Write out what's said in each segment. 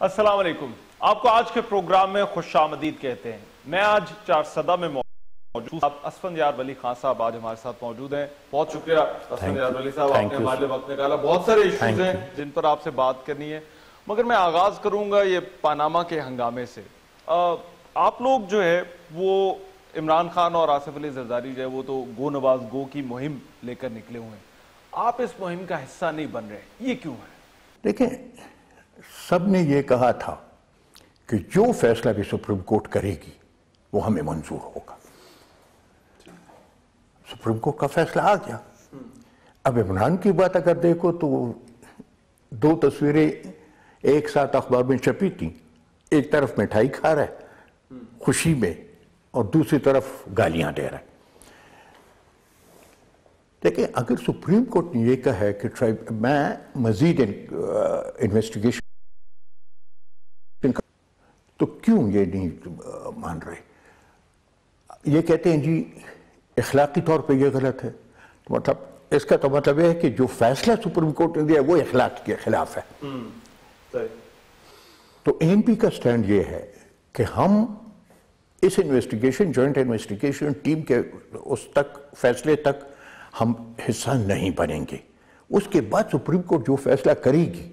السلام علیکم. آپ کو آج کے پروگرام میں خوش آمدید کہتے ہیں. میں آج چارسدہ میں موجود ہوں. اسفندیار ولی خان صاحب آج ہمارے ساتھ موجود ہیں. بہت شکریہ اسفندیار ولی صاحب, آپ نے ہمارے وقت نکالا. بہت سارے ایشوز ہیں جن پر آپ سے بات کرنی ہے, مگر میں آغاز کروں گا یہ پاناما کے ہنگامے سے. آپ لوگ جو ہے وہ عمران خان اور آصف علی زرداری جو ہے وہ تو گو نواز گو کی مہم لے کر نکلے ہوئے ہیں. آپ اس مہم کا حصہ نہیں بن رہے, یہ کیوں ہے؟ دیکھیں, سب نے یہ کہا تھا کہ جو فیصلہ بھی سپریم کورٹ کرے گی وہ ہمیں منظور ہوگا. سپریم کورٹ کا فیصلہ آ گیا. اب عمران کی بات اگر دیکھو تو دو تصویریں ایک ساتھ اخبار میں چھپی تھیں. ایک طرف مٹھائی کھا رہا ہے خوشی میں اور دوسری طرف گالیاں دے رہا ہے. دیکھیں, اگر سپریم کورٹ نے یہ کہا ہے کہ میں مزید انویسٹیگیشن تو کیوں یہ نہیں مان رہے؟ یہ کہتے ہیں جی اخلاقی طور پہ یہ غلط ہے. مطلب اس کا تو مطلب یہ ہے کہ جو فیصلہ سپریم کورٹ نے دیا وہ اخلاق کے خلاف ہے. تو اے این پی کا سٹینڈ یہ ہے کہ ہم اس انویسٹیگیشن, جوائنٹ انویسٹیگیشن ٹیم کے اس تک فیصلے تک ہم حصہ نہیں بنیں گے. اس کے بعد سپریم کورٹ جو فیصلہ کرے گی.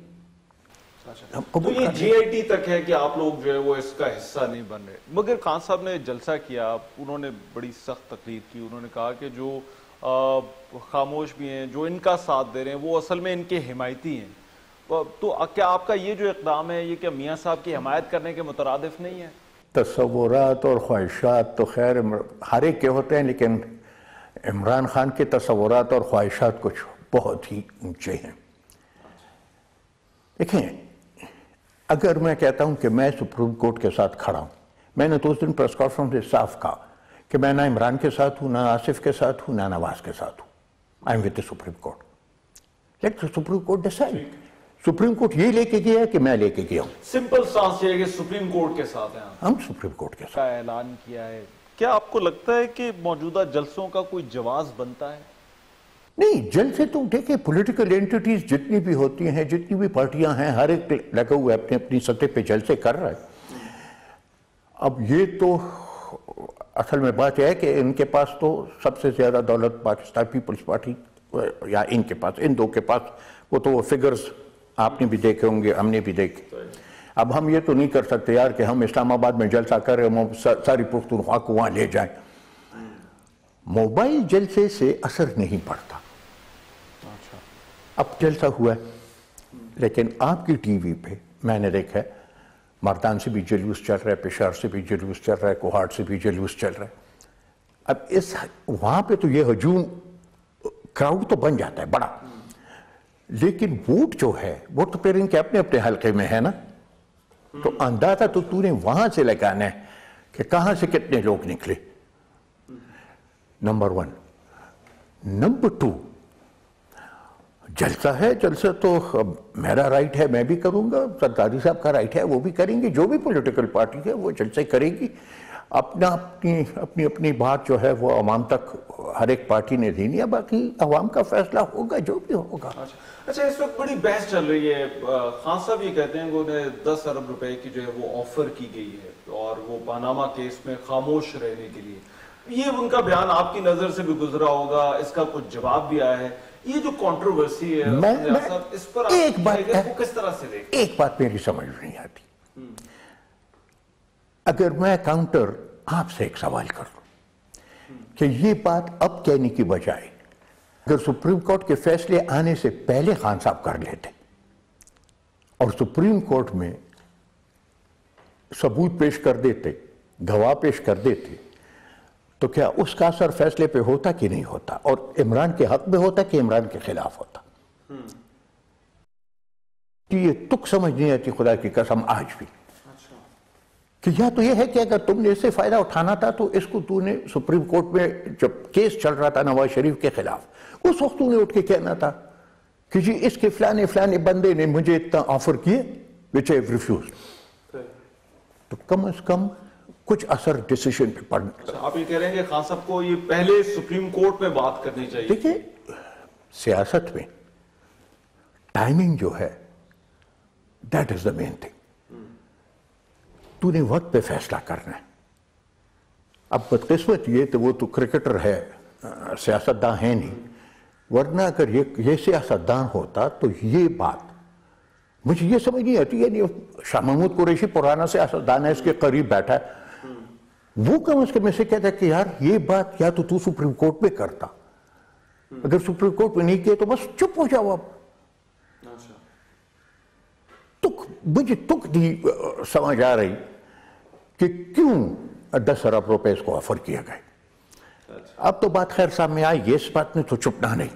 تو یہ جی آئی ٹی تک ہے کہ آپ لوگ جو ہے وہ اس کا حصہ نہیں بن رہے. مگر خان صاحب نے جلسہ کیا, انہوں نے بڑی سخت تقریر کی. انہوں نے کہا کہ جو خاموش بھی ہیں, جو ان کا ساتھ دے رہے ہیں, وہ اصل میں ان کے حمایتی ہیں. تو کیا آپ کا یہ جو اقدام ہے یہ کہ میاں صاحب کی حمایت کرنے کے مترادف نہیں ہے؟ تصورات اور خواہشات تو خیر ہر ایک کے ہوتے ہیں, لیکن عمران خان کے تصورات اور خواہشات کچھ بہت ہی اونچے ہیں. دیکھیں, اگر میں کہتا ہوں کہ میں سپریم کورٹ کے ساتھ کھڑا ہوں, میں نے تو اس دن پریس کانفرنس سے صاف کہا کہ میں نہ عمران کے ساتھ ہوں, نہ آصف کے ساتھ ہوں, نہ نواز کے ساتھ ہوں. I am with the supreme court. Let the supreme court decide. Supreme court یہ لے کے گیا ہے کہ میں لے کے گیا ہوں. سمپل سانس یہ ہے کہ سپریم کورٹ کے ساتھ ہیں. ہم سپریم کورٹ کے ساتھ اعلان کیا ہے. کیا آپ کو لگتا ہے کہ موجودہ جلسوں کا کوئی جواز بنتا ہے؟ نہیں, جلسے تو دیکھیں پولیٹیکل اینٹیٹیز جتنی بھی ہوتی ہیں, جتنی بھی پارٹیاں ہیں, ہر ایک لگا ہوا ہے اپنی اپنی سطح پہ جلسے کر رہا ہے. اب یہ تو اصل میں بات یہ ہے کہ ان کے پاس تو سب سے زیادہ دولت پاکستان پیپلز پارٹی یا ان کے پاس, ان دو کے پاس, وہ تو وہ فگرز آپ نے بھی دیکھے ہوں گے, ہم نے بھی دیکھے. اب ہم یہ تو نہیں کر سکتے یار کہ ہم اسلام آباد میں جلسہ کر رہے ہیں, ساری پختونخوا کو وہاں لے جائیں. موبائل جلسے سے اثر نہیں پڑتا. اب جلسہ ہوا ہے, لیکن آپ کی ٹی وی پہ میں نے دیکھا ہے مردان سے بھی جلوس چل رہا ہے, پشاور سے بھی جلوس چل رہا ہے, کوہاٹ سے بھی جلوس چل رہا ہے. اب وہاں پہ تو یہ ہجوم کراؤڈ تو بن جاتا ہے بڑا, لیکن ووٹ جو ہے وہ تو پھر ان کے اپنے اپنے حلقے میں ہے نا. تو اندازہ تو نے وہاں سے لگانا ہے کہ کہاں سے کتنے لوگ نکلے. نمبر 1. نمبر 2, جلسہ ہے, جلسہ تو میرا رائٹ ہے, میں بھی کروں گا, زرداری صاحب کا رائٹ ہے, وہ بھی کریں گے. جو بھی پولیٹیکل پارٹی ہے وہ جلسے کرے گی. اپنی بات جو ہے وہ عوام تک ہر ایک پارٹی نے دینی ہے. باقی عوام کا فیصلہ ہوگا جو بھی ہوگا. اچھا, اس وقت بڑی بحث چل رہی ہے. خان صاحب یہ کہتے ہیں کہ انہیں 10 ارب روپے کی جو ہے وہ آفر کی گئی ہے اور وہ پاناما کیس میں خاموش رہنے کے لیے. یہ ان کا بیان آپ کی نظر سے بھی گزرا ہوگا, اس کا کچھ جواب بھی آیا ہے. یہ جو کنٹروورسی ہے اس پر ایک کس طرح سے دیکھیں؟ ایک بات میری سمجھ نہیں آتی. اگر میں کاؤنٹر آپ سے ایک سوال کر دوں کہ یہ بات اب کہنے کی بجائے اگر سپریم کورٹ کے فیصلے آنے سے پہلے خان صاحب کر لیتے اور سپریم کورٹ میں ثبوت پیش کر دیتے, گواہ پیش کر دیتے, تو کیا اس کا اثر فیصلے پہ ہوتا کہ نہیں ہوتا, اور عمران کے حق میں ہوتا کہ عمران کے خلاف ہوتا؟ یہ تک سمجھ نہیں آتی خدا کی قسم آج بھی. کہ یا تو یہ ہے کہ اگر تم نے اس سے فائدہ اٹھانا تھا تو اس کو تو نے سپریم کورٹ میں جب کیس چل رہا تھا نواز شریف کے خلاف, اس وقت تو نے اٹھ کے کہنا تھا کہ جی اس کے فلانے بندے نے مجھے اتنا آفر کیے which I have refused. تو کم از کم کچھ اثر ڈیسیشن پہ پڑنا. آپ یہ کہہ رہے ہیں کہ خان صاحب کو یہ پہلے سپریم کورٹ میں بات کرنی چاہیے. دیکھیں, سیاست میں ٹائمنگ جو ہے that is the main thing. تو نے وقت پہ فیصلہ کرنا ہے. اب بدقسمت یہ تو وہ تو کرکٹر ہے, سیاستداں ہے نہیں, ورنہ اگر یہ سیاستداں ہوتا تو یہ بات مجھے یہ سمجھ نہیں آتی. یعنی شاہ محمود قریشی پرانا سیاستدان ہے, اس کے قریب بیٹھا ہے, وہ کم از کم اسے کہتا ہے کہ یار یہ بات یا تو سپریم کورٹ میں کرتا, اگر سپریم کورٹ میں نہیں کیا تو بس چپ ہو جاؤ. اب مجھے تک نہیں سمجھ آ رہی کہ کیوں 10 ارب روپے اس کو آفر کیا گئے. اب تو بات خیر سامنے آئی, اس بات میں تو چپنا نہیں.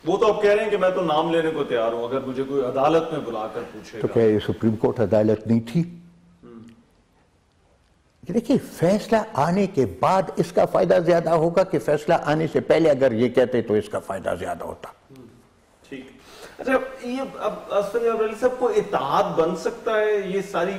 وہ تو اب کہہ رہے ہیں کہ میں تو نام لینے کو تیار ہوں اگر مجھے کوئی عدالت میں بلا کر پوچھے گا. تو کیا یہ سپریم کورٹ عدالت نہیں تھی؟ دیکھیے, فیصلہ آنے کے بعد اس کا فائدہ زیادہ ہوگا کہ فیصلہ آنے سے پہلے اگر یہ کہتے تو اس کا فائدہ زیادہ ہوتا. ٹھیک. اچھا, یہ اب اسفند یار ولی صاحب کو اتحاد بن سکتا ہے؟ یہ ساری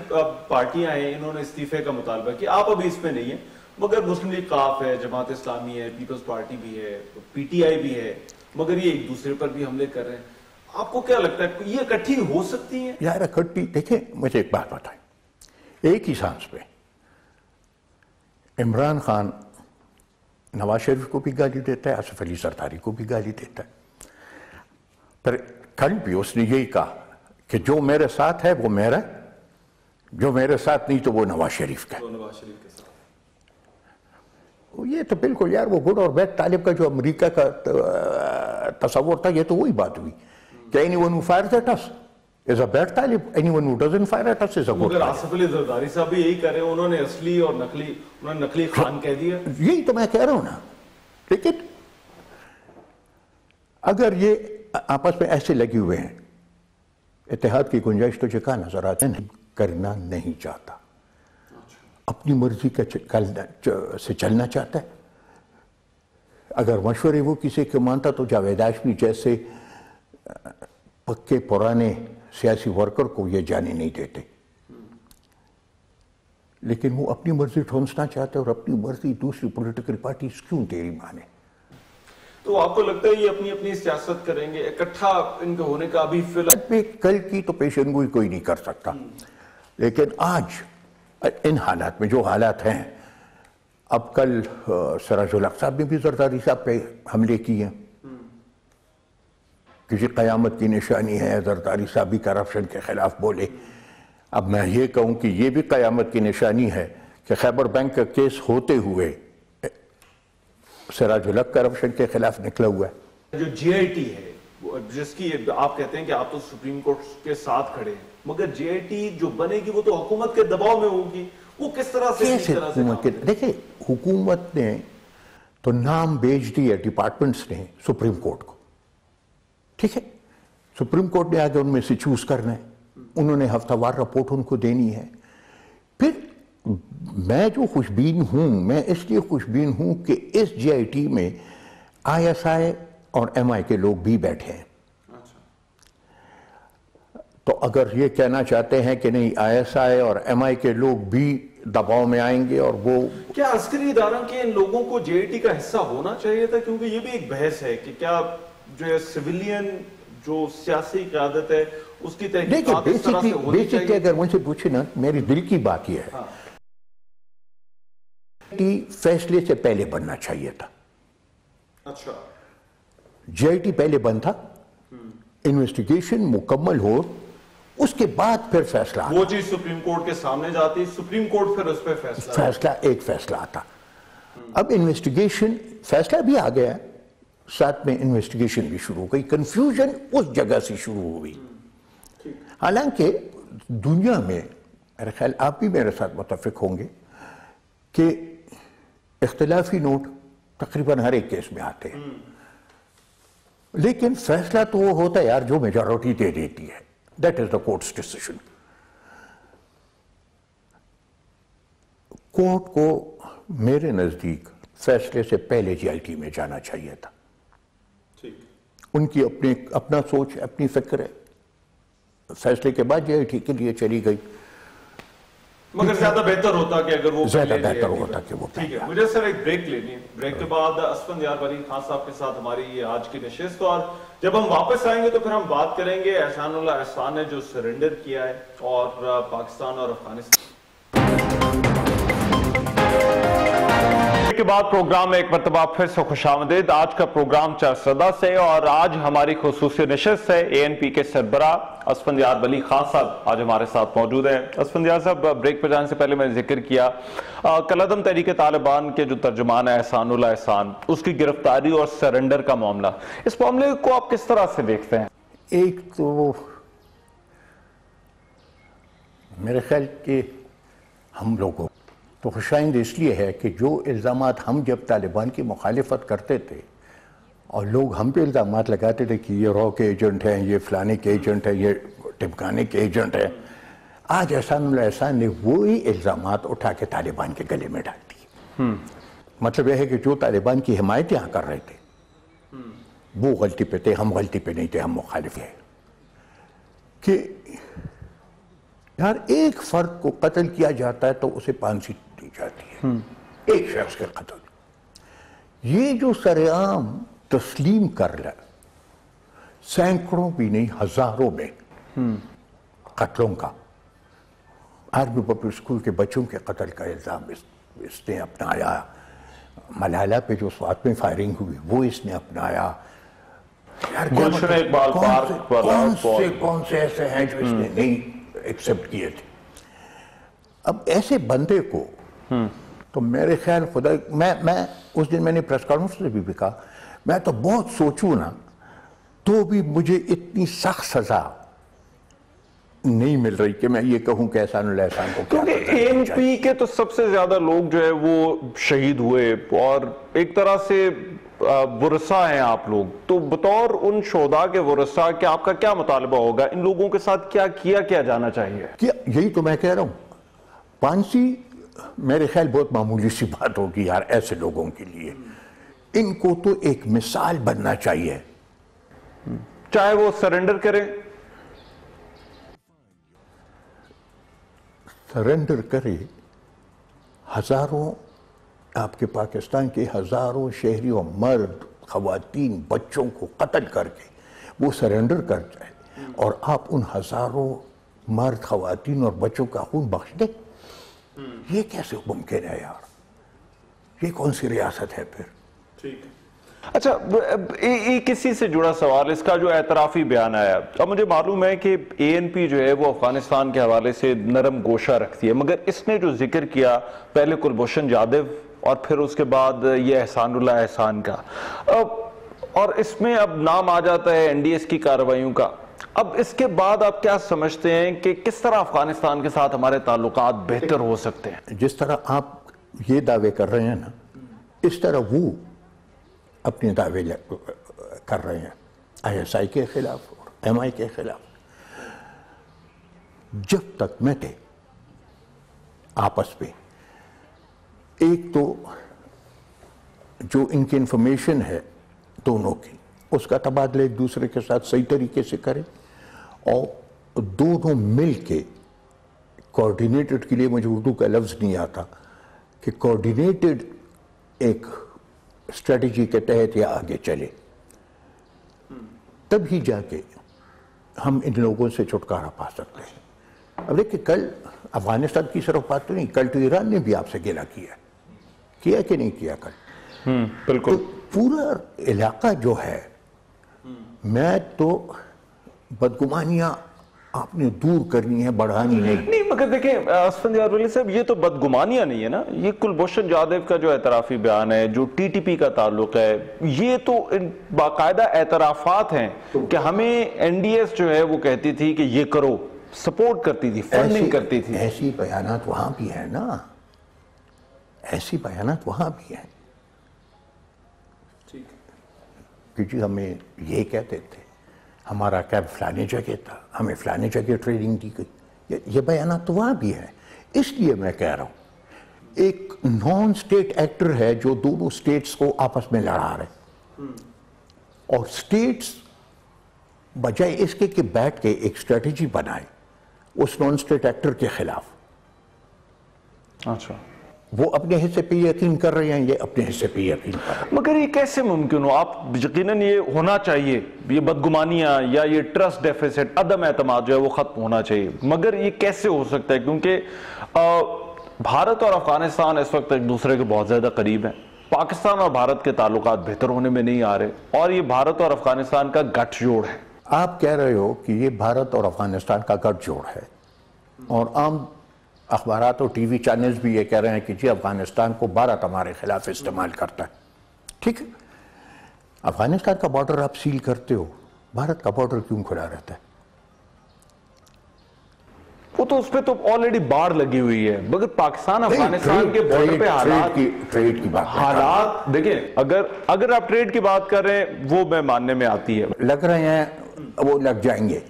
پارٹیاں ہیں, انہوں نے استعفے کا مطالبہ کیا, آپ ابھی اس میں نہیں ہیں, مگر مسلم لیگ کاف ہے, جماعت اسلامی ہے, پیپلز پارٹی بھی ہے, پی ٹی آئی بھی ہے, مگر یہ ایک دوسرے پر بھی حملے کر رہے ہیں. آپ کو کیا لگتا ہے یہ اکٹھی ہو سکتی ہیں؟ یار اکٹھی, دیکھیں مجھے ایک بات بتائیں, ایک ہی سانس پہ عمران خان نواز شریف کو بھی گالی دیتا ہے, آصف علی زرداری کو بھی گالی دیتا ہے, پر کل بھی اس نے یہی کہا کہ جو میرے ساتھ ہے وہ میرا, جو میرے ساتھ نہیں تو وہ نواز شریف کا. یہ تو بالکل یار وہ گڈ اور بیڈ طالب کا جو امریکہ کا تصور تھا, یہ تو وہی بات ہوئی کہ anyone who fires at us is a bad طالب, anyone who doesn't fire at us is a good طالب. آصف علی زرداری صاحب بھی یہی کہہ رہے ہیں, انہوں نے اصلی اور نقلی, انہوں نے نقلی خان کہہ دیا. یہی تو میں کہہ رہا ہوں نا. لیکن اگر یہ آپس میں ایسے لگے ہوئے ہیں, اتحاد کی گنجائش تو کہاں نظر آتے ہیں, کرنا نہیں چاہتا, اپنی مرضی سے چلنا چاہتا ہے. اگر مشورے وہ کسی کو مانتا تو جاوید ہاشمی جیسے پکے پرانے سیاسی ورکر کو یہ جانے نہیں دیتے, لیکن وہ اپنی مرضی ٹھونسنا چاہتے اور اپنی مرضی دوسری پولیٹیکل پارٹیز کیوں تیری مانے. تو آپ کو لگتا ہے یہ اپنی اپنی سیاست کریں گے, اکٹھا ان کے ہونے کا ابھی فی الحال کل کی تو پیشن گوئی کوئی نہیں کر سکتا, لیکن آج ان حالات میں جو حالات ہیں, اب کل سراج الحق صاحب نے بھی زرداری صاحب پہ حملے کیے ہیں, کسی قیامت کی نشانی ہے, زرداری صاحب بھی کرپشن کے خلاف بولے. اب میں یہ کہوں کہ یہ بھی قیامت کی نشانی ہے کہ خیبر بینک کا کیس ہوتے ہوئے سراج الحق کرپشن کے خلاف نکلا ہوا ہے. جو جی آئی ٹی ہے جس کی آپ کہتے ہیں کہ آپ تو سپریم کورٹ کے ساتھ کھڑے ہیں, مگر جی آئی ٹی جو بنے گی وہ تو حکومت کے دباؤ میں ہوگی, وہ کس طرح سے دیکھیں حکومت نے تو نام بیچ دیا ڈپارٹمنٹس نے سپریم کورٹ کو, ٹھیک ہے, سپریم کورٹ نے آگے ان میں سے چوز کرنا ہے, انہوں نے ہفتہ وار رپورٹ ان کو دینی ہے. پھر میں جو خوشبین ہوں, میں اس لیے خوشبین ہوں کہ اس جی آئی ٹی میں آئی ایس آئی اور ایم آئی کے لوگ بھی بیٹھے ہیں. تو اگر یہ کہنا چاہتے ہیں کہ نہیں آئی ایس آئی اور ایم آئی کے لوگ بھی دباؤ میں آئیں گے, اور وہ کیا عسکری اداروں کے ان لوگوں کو جے آئی ٹی کا حصہ ہونا چاہیے تھا؟ کیونکہ یہ بھی ایک بحث ہے کہ کیا جو سویلین جو سیاسی قیادت ہے اس کی تحقیقات اس طرح سے ہونی چاہیے. بیسکلی اگر مجھ سے پوچھے نا, میری دل کی بات یہ ہے فیصلے سے پہلے بننا چاہیے تھا. اچھا, جے آئی ٹی پہلے بن تھا, انویسٹیگیشن مکمل ہو, اس کے بعد پھر فیصلہ وہ چیز سپریم کورٹ کے سامنے جاتی, سپریم کورٹ پھر اس پہ فیصلہ ایک فیصلہ آتا. اب انویسٹیگیشن فیصلہ بھی آ گیا, ساتھ میں انویسٹیگیشن بھی شروع ہو گئی. کنفیوژن اس جگہ سے شروع ہوئی. حالانکہ دنیا میں میرے خیال آپ بھی میرے ساتھ متفق ہوں گے کہ اختلافی نوٹ تقریباً ہر ایک کیس میں آتے ہیں, لیکن فیصلہ تو وہ ہوتا ہے یار جو میجورٹی دے دیتی ہے, that is the courts decision. Court کو میرے نزدیک فیصلے سے پہلے جی آئی ٹی میں جانا چاہیے تھا. ان کی اپنا سوچ, اپنی فکر ہے, فیصلے کے بعد جی آئی ٹی کے لیے چلی گئی. مگر زیادہ بہتر ہوتا کہ اگر وہ زیادہ بہتر ہوتا کہ وہ ٹھیک ہے. مجھے سر ایک بریک لینی ہے, بریک کے بعد اسفند یار ولی خان صاحب کے ساتھ ہماری یہ آج کی نشست, اور جب ہم واپس آئیں گے تو پھر ہم بات کریں گے احسان اللہ احسان نے جو سرنڈر کیا ہے اور پاکستان اور افغانستان کے بعد پروگرام میں ایک مرتبہ پھر سے خوش آمدید. آج کا پروگرام چارسدہ سے اور آج ہماری خصوصی نشست ہے ANP کے سربراہ اسفندیار ولی خان صاحب آج ہمارے ساتھ موجود ہیں. اسفندیار صاحب, بریک پہ جانے سے پہلے میں نے ذکر کیا کالعدم تحریک طالبان کے جو ترجمان ہے احسان اللہ احسان, اس کی گرفتاری اور سرنڈر کا معاملہ, اس معاملے کو آپ کس طرح سے دیکھتے ہیں؟ ایک تو میرے خیال کہ ہم لوگوں تو خوشائند اس لیے ہے کہ جو الزامات ہم جب طالبان کی مخالفت کرتے تھے اور لوگ ہم پہ الزامات لگاتے تھے کہ یہ رو کے ایجنٹ ہیں, یہ فلانے کے ایجنٹ ہیں, یہ ٹمکانے کے ایجنٹ ہیں, آج احسان اللہ احسان نے وہی الزامات اٹھا کے طالبان کے گلے میں ڈال دیے. مطلب یہ ہے کہ جو طالبان کی حمایت یہاں کر رہے تھے وہ غلطی پہ تھے, ہم غلطی پہ نہیں تھے, ہم مخالف ہیں. کہ یار ایک فرد کو قتل کیا جاتا ہے تو اسے پھانسی دی جاتی ہے, ایک شخص کے قتل. یہ جو سرعام تسلیم کر لے, سینکڑوں بھی نہیں ہزاروں میں قتلوں کا, آرمی پبلک اسکول کے بچوں کے قتل کا الزام اس نے اپنایا, ملالہ پہ جو سوات میں فائرنگ ہوئی وہ اس نے اپنایا. گلشن اقبال پارک والا کون سے ایسے ہیں جو اس نے نہیں ایکسپٹ کیے تھے. اب ایسے بندے کو تو میرے خیال خدا, میں اس دن میں نے پریس کانفرنس سے بھی کہا, میں تو بہت سوچوں نا تو بھی مجھے اتنی سخت سزا نہیں مل رہی کہ میں یہ کہوں کہ احسان اللہ احسان کو کیا. کیونکہ ANP کے تو سب سے زیادہ لوگ جو ہے وہ شہید ہوئے اور ایک طرح سے ورثہ ہیں آپ لوگ, تو بطور ان شہداء کے ورثہ کہ آپ کا کیا مطالبہ ہوگا, ان لوگوں کے ساتھ کیا جانا چاہیے؟ یہی تو میں کہہ رہا ہوں, پھانسی میرے خیال بہت معمولی سی بات ہوگی یار ایسے لوگوں کے لیے. ان کو تو ایک مثال بننا چاہیے, چاہے وہ سرنڈر کریں, سرنڈر کرے. ہزاروں آپ کے پاکستان کے ہزاروں شہریوں, مرد, خواتین, بچوں کو قتل کر کے وہ سرنڈر کر جائے اور آپ ان ہزاروں مرد, خواتین اور بچوں کا خون بخش دیں, یہ کیسے ممکن ہے یار؟ یہ کون سی ریاست ہے پھر؟ اچھا, کسی سے جڑا سوال, اس کا جو اعترافی بیان آیا, اب مجھے معلوم ہے کہ ANP جو ہے وہ افغانستان کے حوالے سے نرم گوشہ رکھتی ہے, مگر اس نے جو ذکر کیا پہلے کلبھوشن جادو اور پھر اس کے بعد یہ احسان اللہ احسان کا, اور اس میں اب نام آ جاتا ہے NDS کی کارروائیوں کا. اب اس کے بعد آپ کیا سمجھتے ہیں کہ کس طرح افغانستان کے ساتھ ہمارے تعلقات بہتر ہو سکتے ہیں؟ جس طرح آپ یہ دعوے کر رہے ہیں نا, اس طرح وہ اپنے دعوے کر رہے ہیں ISI کے خلاف اور MI کے خلاف. جب تک میں تھے آپس میں, ایک تو جو ان کی انفارمیشن ہے دونوں کی, اس کا تبادلہ ایک دوسرے کے ساتھ صحیح طریقے سے کریں, اور دونوں مل کے کوارڈینیٹڈ, کے لیے مجھے اردو کا لفظ نہیں آتا, کہ کوارڈینیٹڈ ایک اسٹریٹجی کے تحت یا آگے چلے, تب ہی جا کے ہم ان لوگوں سے چھٹکارا پا سکتے ہیں. اب دیکھیں, کل افغانستان کی صرف بات تو نہیں, کل تو ایران نے بھی آپ سے گلہ کیا کہ نہیں کیا کل؟ بالکل. پورا علاقہ جو ہے, میں تو بدگمانیاں آپ نے دور کرنی ہے, بڑھانی نہیں. مگر دیکھیں اسفندیار ولی صاحب, یہ تو بدگمانیاں نہیں ہے نا, یہ کلبھوشن جادو کا جو اعترافی بیان ہے, جو TTP کا تعلق ہے, یہ تو باقاعدہ اعترافات ہیں کہ ہمیں NDS جو ہے وہ کہتی تھی کہ یہ کرو, سپورٹ کرتی تھی, فنڈنگ کرتی تھی. ایسی بیانات وہاں بھی ہیں نا, ایسی بیانات وہاں بھی ہیں کہ جی ہمیں یہ کہتے تھے, ہمارا کیمپ فلانے جگہ تھا, ہمیں فلانے جگہ ٹریننگ دی گئی, یہ بیانات تو وہاں بھی ہیں. اس لیے میں کہہ رہا ہوں, ایک نان سٹیٹ ایکٹر ہے جو دونوں سٹیٹس کو آپس میں لڑا رہے, اور سٹیٹس بجائے اس کے کہ بیٹھ کے ایک اسٹریٹجی بنائے اس نان سٹیٹ ایکٹر کے خلاف. اچھا, وہ اپنے حصے پہ یقین کر رہے ہیں, یہ اپنے حصے پہ یقین کر رہے ہیں. مگر یہ کیسے ممکن ہو؟ آپ یقیناً یہ ہونا چاہیے, یہ بدگمانیاں یا یہ ٹرسٹ ڈیفیسٹ, عدم اعتماد جو ہے وہ ختم ہونا چاہیے, مگر یہ کیسے ہو سکتا ہے؟ کیونکہ بھارت اور افغانستان اس وقت ایک دوسرے کے بہت زیادہ قریب ہیں. پاکستان اور بھارت کے تعلقات بہتر ہونے میں نہیں آ رہے اور یہ بھارت اور افغانستان کا گٹھ جوڑ ہے. آپ کہہ رہے ہو کہ یہ بھارت اور افغانستان کا گٹھ جوڑ ہے اور عام اخبارات اور ٹی وی چینلز بھی یہ کہہ رہے ہیں کہ جی افغانستان کو بھارت ہمارے خلاف استعمال کرتا ہے. ٹھیک ہے، افغانستان کا بارڈر آپ سیل کرتے ہو، بھارت کا بارڈر کیوں کھلا رہتا ہے؟ وہ تو اس پہ تو آلریڈی باڑ لگی ہوئی ہے، مگر پاکستان افغانستان کے بارڈر پہ ٹریڈ کی بات حالات دیکھیں، اگر آپ ٹریڈ کی بات کر رہے ہیں وہ میں ماننے میں آتی ہے، لگ رہے ہیں وہ لگ جائیں گے.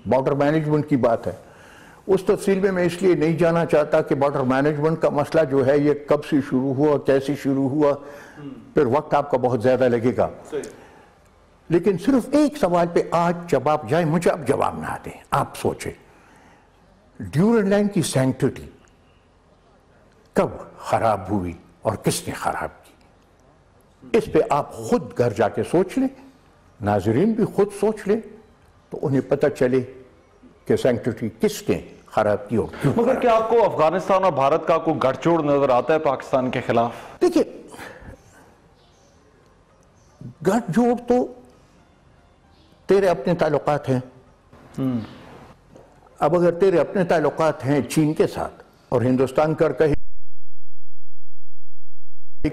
بارڈر مینجمنٹ کی بات ہے، اس تفصیل میں اس لیے نہیں جانا چاہتا کہ بارڈر مینجمنٹ کا مسئلہ جو ہے یہ کب سے شروع ہوا، کیسے شروع ہوا، پھر وقت آپ کا بہت زیادہ لگے گا. لیکن صرف ایک سوال پہ آج جب آپ جائیں، مجھے آپ جواب نہ دیں، آپ سوچیں ڈیورنڈ لائن کی سینکٹیٹی کب خراب ہوئی اور کس نے خراب کی؟ اس پہ آپ خود گھر جا کے سوچ لیں، ناظرین بھی خود سوچ لیں تو انہیں پتہ چلے کہ سینکٹیٹی کس نے خراب کی اور کیوں. مگر کیا آپ کو افغانستان اور بھارت کا کوئی گٹھ جوڑ نظر آتا ہے پاکستان کے خلاف؟ دیکھیں، گٹھ جوڑ تو تیرے اپنے تعلقات ہیں. اب اگر تیرے اپنے تعلقات ہیں چین کے ساتھ اور ہندوستان کر کہیں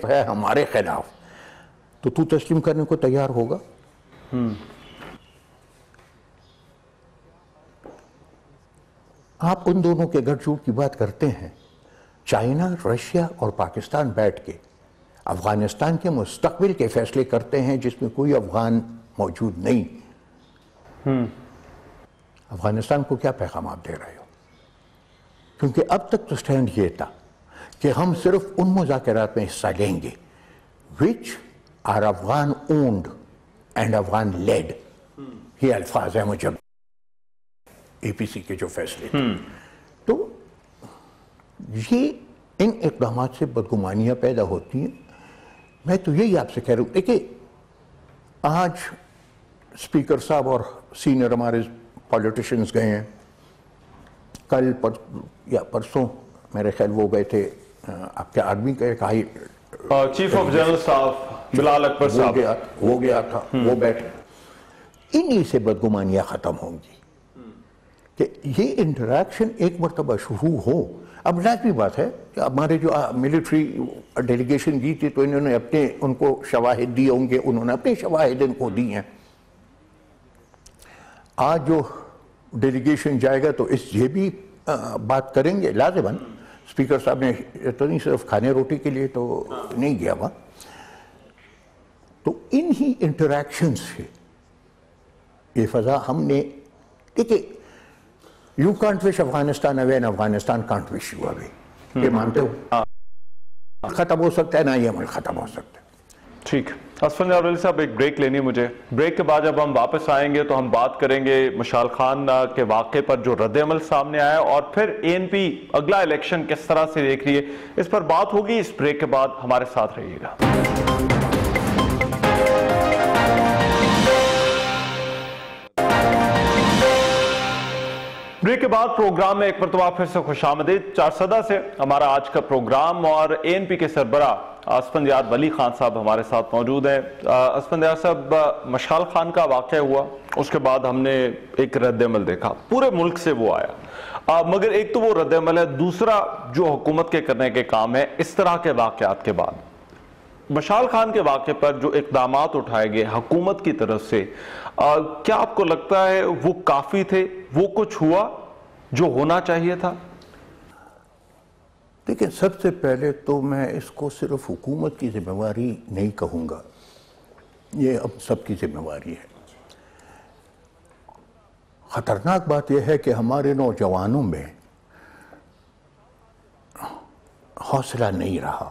ہے ہمارے خلاف، تو تسلیم کرنے کو تیار ہوگا؟ آپ ان دونوں کے گٹھ جوڑ کی بات کرتے ہیں. چائنا، رشیا اور پاکستان بیٹھ کے افغانستان کے مستقبل کے فیصلے کرتے ہیں جس میں کوئی افغان موجود نہیں. افغانستان کو کیا پیغام آپ دے رہے ہو؟ کیونکہ اب تک تو سٹینڈ یہ تھا کہ ہم صرف ان مذاکرات میں حصہ لیں گے which are Afghan owned and Afghan led. یہ الفاظ ہیں مجھے اے پی سی کے جو فیصلے تھے. تو یہ ان اقدامات سے بدگمانیاں پیدا ہوتی ہیں. میں تو یہی آپ سے کہہ رہا ہوں، دیکھیں آج اسپیکر صاحب اور سینئر ہمارے پولیٹیشنز گئے ہیں، کل یا پرسوں میرے خیال وہ گئے تھے آپ کے آرمی کا ایک ہائی چیف آف جنرل صاحب بلال اکبر صاحب وہ گیا تھا، وہ بیٹھے. انہی سے بدگمانیاں ختم ہوں گی کہ یہ انٹریکشن ایک مرتبہ شروع ہو. اب لازمی بات ہے کہ ہمارے جو ملٹری ڈیلیگیشن دی تھی تو انہوں نے اپنے ان کو شواہد دیے ہوں گے، انہوں نے اپنے شواہد ان کو دی ہیں. آج جو ڈیلیگیشن جائے گا تو اس یہ بھی بات کریں گے لازماً. اسپیکر صاحب نے تو نہیں صرف کھانے روٹی کے لیے تو نہیں گیا وہاں. تو انہی انٹریکشن سے یہ فضا ہم نے دیکھیں. You can't wish Afghanistan away, Afghanistan can't wish you away. یہ مانتے ہو ختم ہو سکتا ہے، نہ یہ عمل ختم ہو سکتا ہے. ٹھیک. اسفندیار ولی صاحب ایک بریک لینی مجھے. بریک کے بعد جب ہم واپس آئیں گے تو ہم بات کریں گے مشال خان کے واقعے پر جو رد عمل سامنے آیا اور پھر اے این پی اگلا الیکشن کس طرح سے دیکھ رہی ہے، اس پر بات ہوگی. اس بریک کے بعد ہمارے ساتھ رہیے گا. بریک کے بعد پروگرام میں ایک مرتبہ پھر سے خوش آمدید. چارسدہ سے ہمارا آج کا پروگرام اور اے این پی کے سربراہ اسفندیار ولی خان صاحب ہمارے ساتھ موجود ہیں. اسفندیار صاحب، مشال خان کا واقعہ ہوا، اس کے بعد ہم نے ایک رد عمل دیکھا، پورے ملک سے وہ آیا. مگر ایک تو وہ رد عمل ہے، دوسرا جو حکومت کے کرنے کے کام ہے اس طرح کے واقعات کے بعد. مشال خان کے واقعے پر جو اقدامات اٹھائے گئے حکومت کی طرف سے، کیا آپ کو لگتا ہے وہ کافی تھے؟ وہ کچھ ہوا جو ہونا چاہیے تھا؟ دیکھیں، سب سے پہلے تو میں اس کو صرف حکومت کی ذمہ داری نہیں کہوں گا، یہ اب سب کی ذمہ داری ہے. خطرناک بات یہ ہے کہ ہمارے نوجوانوں میں حوصلہ نہیں رہا،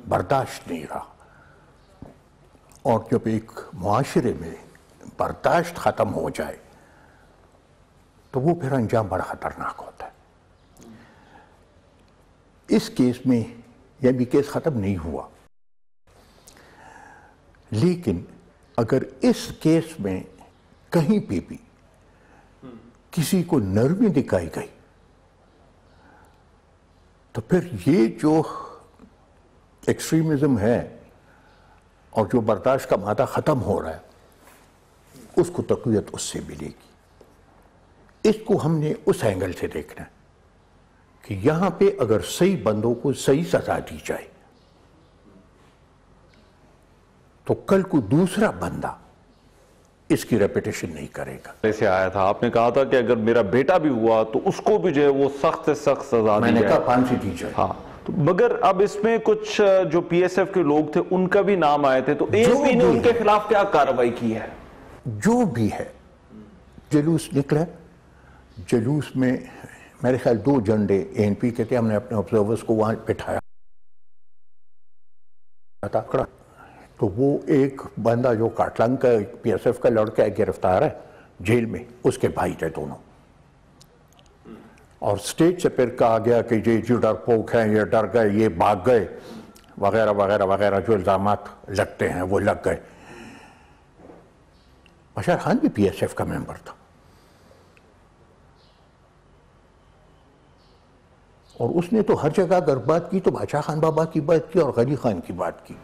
برداشت نہیں رہا. اور جب ایک معاشرے میں برداشت ختم ہو جائے تو وہ پھر انجام بڑا خطرناک ہوتا ہے. اس کیس میں یہ بھی کیس ختم نہیں ہوا، لیکن اگر اس کیس میں کہیں پہ بھی کسی کو نرمی دکھائی گئی تو پھر یہ جو ایکسٹریمزم ہے اور جو برداشت کا مادہ ختم ہو رہا ہے، اس کو تقویت اس سے ملے گی۔ اس کو ہم نے اس اینگل سے دیکھنا ہے کہ یہاں پہ اگر صحیح بندوں کو صحیح سزا دی جائے تو کل کو دوسرا بندہ اس کی ریپیٹیشن نہیں کرے گا۔ ایسے آیا تھا، آپ نے کہا تھا کہ اگر میرا بیٹا بھی ہوا تو اس کو بھی جو ہے وہ سخت سے سخت سزا دی جائے۔ میں نے کہا پھانسی دی جائے۔ ہاں، مگر اب اس میں کچھ جو پی ایس ایف کے لوگ تھے ان کا بھی نام آئے تھے، تو اے پی نے ان کے خلاف کیا کارروائی کی ہے؟ جو بھی ہے، جلوس نکلا، جلوس میں میرے خیال 2 جھنڈے اے این پی کے تھے، ہم نے اپنے آبزرورز کو وہاں بٹھایا تھا، تو وہ ایک بندہ جو کاٹلنگ کا پی ایس ایف کا لڑکا ہے، گرفتار ہے جیل میں، اس کے بھائی تھے دونوں، اور سٹیج سے پھر کہا گیا کہ یہ جو ڈرپوک ہیں، یہ ڈر گئے، یہ بھاگ گئے، وغیرہ وغیرہ وغیرہ جو الزامات لگتے ہیں وہ لگ گئے۔ بشار خان بھی پی ایس ایف کا ممبر تھا، اور اس نے تو ہر جگہ اگر بات کی تو بادشاہ خان بابا کی بات کی اور غنی خان کی بات کی۔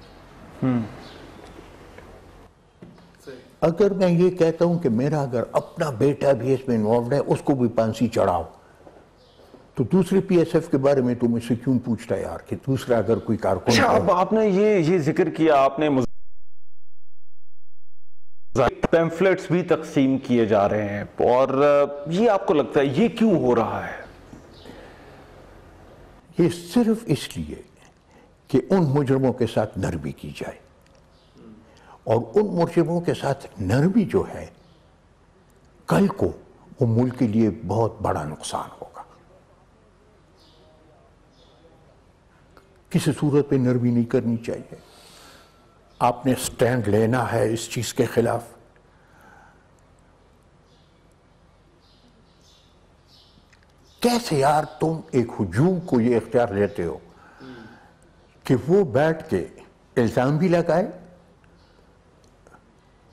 اگر میں یہ کہتا ہوں کہ میرا اگر اپنا بیٹا بھی اس میں انوالوڈ ہے، اس کو بھی پھانسی چڑھاؤ، تو دوسرے پی ایس ایف کے بارے میں تو مجھ سے کیوں پوچھتا ہے یار کہ دوسرا اگر کوئی کارکن ہے۔ اب آپ نے یہ ذکر کیا، آپ نے پیمفلیٹس بھی تقسیم کیے جا رہے ہیں، اور یہ آپ کو لگتا ہے یہ کیوں ہو رہا ہے؟ یہ صرف اس لیے کہ ان مجرموں کے ساتھ نرمی کی جائے، اور ان مجرموں کے ساتھ نرمی جو ہے کل کو وہ ملک کے لیے بہت بڑا نقصان ہوگا۔ کسی صورت پہ نرمی نہیں کرنی چاہیے، آپ نے سٹینڈ لینا ہے اس چیز کے خلاف۔ کیسے یار تم ایک ہجوم کو یہ اختیار لیتے ہو کہ وہ بیٹھ کے الزام بھی لگائے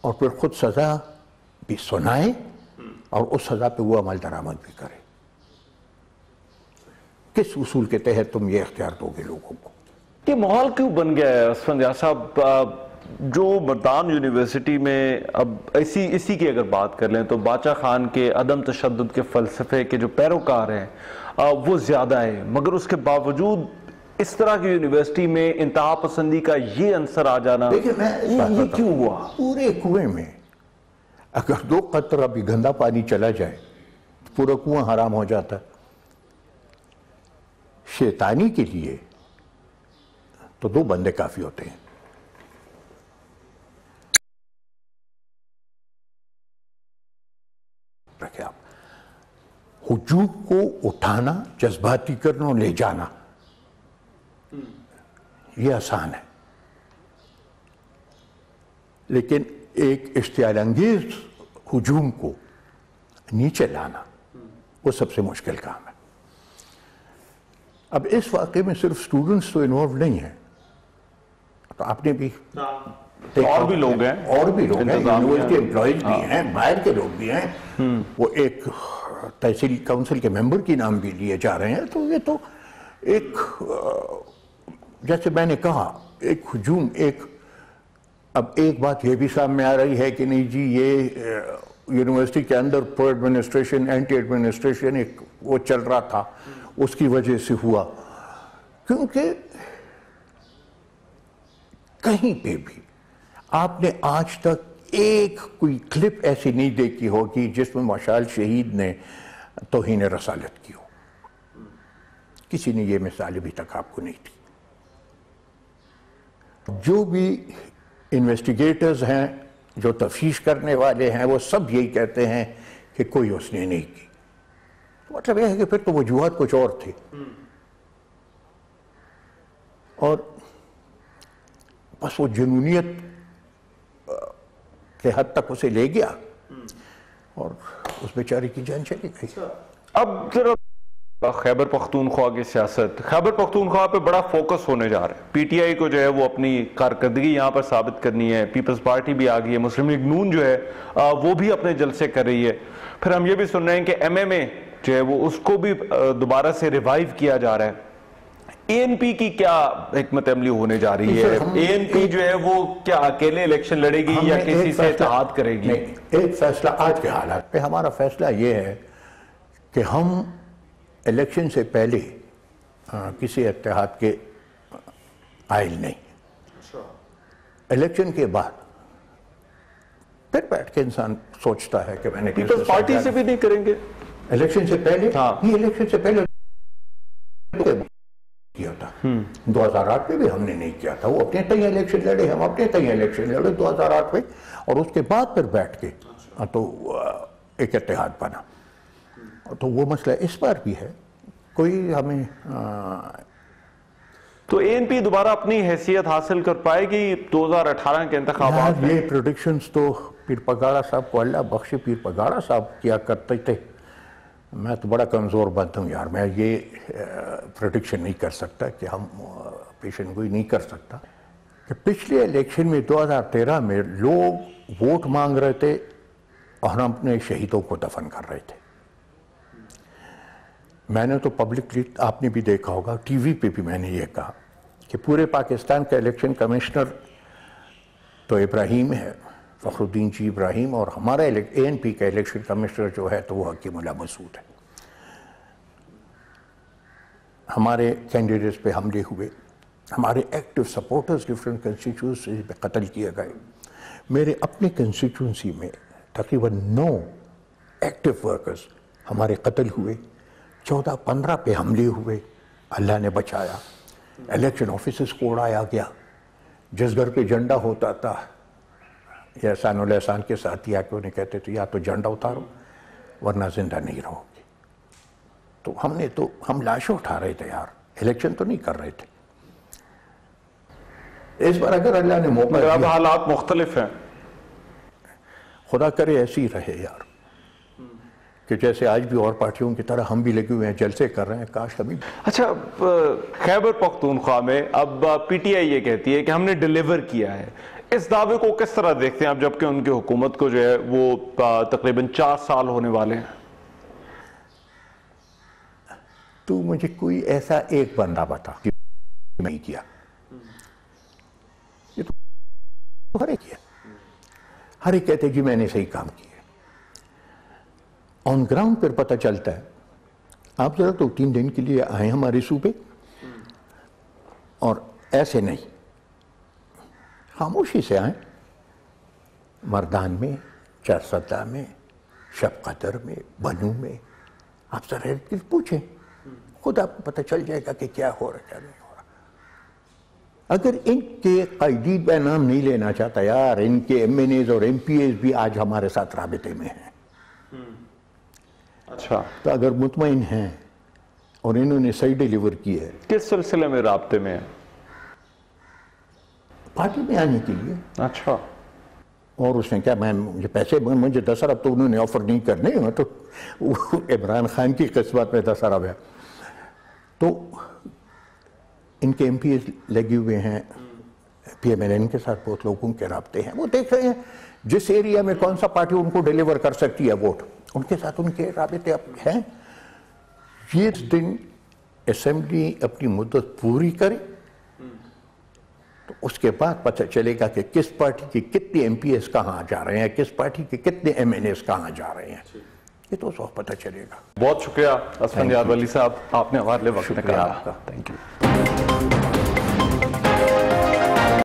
اور پھر خود سزا بھی سنائے اور اس سزا پہ وہ عمل درآمد بھی کرے؟ کس اصول کے تحت تم یہ اختیار دو گے لوگوں کو؟ یہ ماحول کیوں بن گیا ہے اسفندیار صاحب؟ جو مردان یونیورسٹی میں اب اسی کی اگر بات کر لیں تو بادشاہ خان کے عدم تشدد کے فلسفے کے جو پیروکار ہیں وہ زیادہ ہیں، مگر اس کے باوجود اس طرح کی یونیورسٹی میں انتہا پسندی کا یہ عنصر آ جانا، یہ کیوں ہوا؟ پورے کنویں میں اگر 2 قطرہ بھی گندا پانی چلا جائے تو پورا کنواں حرام ہو جاتا ہے۔ شیطانی کے لیے تو 2 بندے کافی ہوتے ہیں۔ رکھے آپ ہجوم کو اٹھانا، جذباتی کرنا اور لے جانا یہ آسان ہے، لیکن ایک اشتعال انگیز ہجوم کو نیچے لانا وہ سب سے مشکل کام ہے۔ اب اس واقعے میں صرف سٹوڈنٹس تو انوالو نہیں ہیں، تو آپ نے بھی اور بھی لوگ ہیں، یونیورسٹی امپلائیز بھی ہیں، باہر کے لوگ بھی ہیں، وہ ایک تحصیل کونسل کے ممبر کی نام بھی لیے جا رہے ہیں۔ تو یہ تو ایک، جیسے میں نے کہا، ایک ہجوم، اب ایک بات یہ بھی سامنے آ رہی ہے کہ نہیں جی یہ یونیورسٹی کے اندر پرو ایڈمنسٹریشن، اینٹی ایڈمنسٹریشن ایک وہ چل رہا تھا، اس کی وجہ سے ہوا، کیونکہ کہیں پہ بھی آپ نے آج تک ایک کوئی کلپ ایسی نہیں دیکھی ہوگی جس میں مشعل شہید نے توہین رسالت کی ہو۔ کسی نے یہ مثال ابھی تک آپ کو نہیں دی۔ جو بھی انویسٹیگیٹرز ہیں، جو تفتیش کرنے والے ہیں، وہ سب یہی کہتے ہیں کہ کوئی اس نے نہیں کی۔ مطلب یہ ہے کہ پھر تو وجوہات کچھ اور تھے، اور بس وہ جنونیت کے حد تک اسے لے گیا اور اس بیچارے کی جان چلی گئی۔ اب ذرا خیبر پختونخوا کی سیاست، خیبر پختونخوا پہ بڑا فوکس ہونے جا رہا ہے۔ پی ٹی آئی کو جو ہے وہ اپنی کارکردگی یہاں پر ثابت کرنی ہے، پیپلز پارٹی بھی آ گئی ہے، مسلم لیگ نون جو ہے وہ بھی اپنے جلسے کر رہی ہے۔ پھر ہم یہ بھی سن رہے ہیں کہ ایم ایم اے جو ہے وہ اس کو بھی دوبارہ سے ریوائیو کیا جا رہا ہے۔ ANP کی کیا حکمت عملی ہونے جا رہی ہے؟ ANP جو ہے وہ کیا اکیلے الیکشن لڑے گی یا کسی سے اتحاد کرے گی؟ ایک فیصلہ آج کے حالات پہ ہمارا فیصلہ یہ ہے کہ ہم الیکشن سے پہلے کسی اتحاد کے قائل نہیں، الیکشن کے بعد پھر بیٹھ کے انسان سوچتا ہے کہ میں نے پیپلز پارٹی سے بھی نہیں کریں گے الیکشن سے پہلے؟ نہیں، الیکشن سے پہلے کیا تھا، 2008 میں بھی ہم نے نہیں کیا تھا، وہ اپنے تئیں الیکشن لڑے، ہم اپنے تئیں الیکشن لڑے 2008 میں، اور اس کے بعد پھر بیٹھ کے تو ایک اتحاد بنا۔ تو وہ مسئلہ اس بار بھی ہے، کوئی ہمیں تو ANP دوبارہ اپنی حیثیت حاصل کر پائے گی 2018 کے انتخابات میں؟ یہ پریڈکشنز تو پیر پگاڑا صاحب کو اللہ بخشے، پیر پگاڑا صاحب کیا کرتے تھے، میں تو بڑا کمزور بند ہوں یار، میں یہ پریڈکشن نہیں کر سکتا کہ ہم پیشن گوئی نہیں کر سکتا کہ پچھلے الیکشن میں 2013 میں لوگ ووٹ مانگ رہے تھے اور ہم اپنے شہیدوں کو دفن کر رہے تھے۔ میں نے تو پبلکلی، آپ نے بھی دیکھا ہوگا، ٹی وی پہ بھی میں نے یہ کہا کہ پورے پاکستان کا الیکشن کمشنر تو ابراہیم ہے، فخر الدین جی ابراہیم، اور ہمارا ANP کا الیکشن کمشنر جو ہے تو وہ حکیم اللہ مسعود ہے۔ ہمارے کینڈیڈیٹس پہ حملے ہوئے، ہمارے ایکٹیو سپورٹرز ڈفرینٹ کنسٹیچوئنسی پہ قتل کیے گئے۔ میرے اپنے کنسٹیچوئنسی میں تقریباً 9 ایکٹیو ورکرز ہمارے قتل ہوئے، 14-15 پہ حملے ہوئے، اللہ نے بچایا۔ الیکشن آفیسز کو اڑایا گیا، جس گھر پہ جھنڈا ہوتا تھا یا احسان الاحسان کے ساتھ یا کہ انہیں کہتے تھے یا تو جھنڈا اتارو ورنہ زندہ نہیں رہو گے۔ تو ہم لاشیں اٹھا رہے تھے یار، الیکشن تو نہیں کر رہے تھے۔ اس بار اگر اللہ نے موقع دیا، اب حالات مختلف ہیں، خدا کرے ایسی ہی رہے یار، کہ جیسے آج بھی اور پارٹیوں کی طرح ہم بھی لگے ہوئے ہیں، جلسے کر رہے ہیں، کاش ہمیں۔ اچھا، خیبر پختونخوا میں اب PTI یہ کہتی ہے کہ ہم نے ڈیلیور کیا ہے، اس دعوے کو کس طرح دیکھتے ہیں آپ، جبکہ ان کی حکومت کو جو ہے وہ تقریباً 4 سال ہونے والے ہیں؟ تو مجھے کوئی ایسا ایک بندہ بتا کہ میں ہی کیا، یہ تو ہر ایک کیا، ہر ایک کہتے کہ میں نے صحیح کام کیا۔ آن گراؤنڈ پر پتہ چلتا ہے، آپ ذرا 2-3 دن کے لیے آئیں ہمارے صوبے، اور ایسے نہیں، خاموشی سے آئیں، مردان میں، چارسدہ میں، شب قدر میں، بنو میں، آپ ذرا ایک چیز پوچھیں، خود آپ کو پتہ چل جائے گا کہ کیا ہو رہا ہے کیا نہیں ہو رہا۔ اگر ان کے قائدین کا نام نہیں لینا چاہتا یار، ان کے MNAs اور MPAs بھی آج ہمارے ساتھ رابطے میں ہیں۔ اچھا، تو اگر مطمئن ہیں اور انہوں نے صحیح ڈیلیور کی ہے، کس سلسلے میں رابطے میں ہیں؟ پارٹی میں آنے کے لیے۔ اچھا، اور اس نے کیا، مجھے پیسے، مجھے 10 ارب تو انہوں نے آفر نہیں کرنے، تو عمران خان کی قسمت میں 10 ارب ہے۔ تو ان کے MPAs لگے ہوئے ہیں، PMLN کے ساتھ بہت لوگوں کے رابطے ہیں، وہ دیکھ رہے ہیں جس ایریا میں کون سا پارٹی ان کو ڈیلیور کر سکتی ہے ووٹ، ان کے ساتھ ان کے رابطے اب ہیں۔ جس دن اسمبلی اپنی مدت پوری کرے تو اس کے بعد پتہ چلے گا کہ کس پارٹی کے کتنے MPAs کہاں جا رہے ہیں، کس پارٹی کے کتنے MNAs کہاں جا رہے ہیں، یہ تو اس وقت پتہ چلے گا۔ بہت شکریہ اسفندیار ولی صاحب، آپ نے ہمارے لیے وقت نکالا۔ آپ کا تھینک یو۔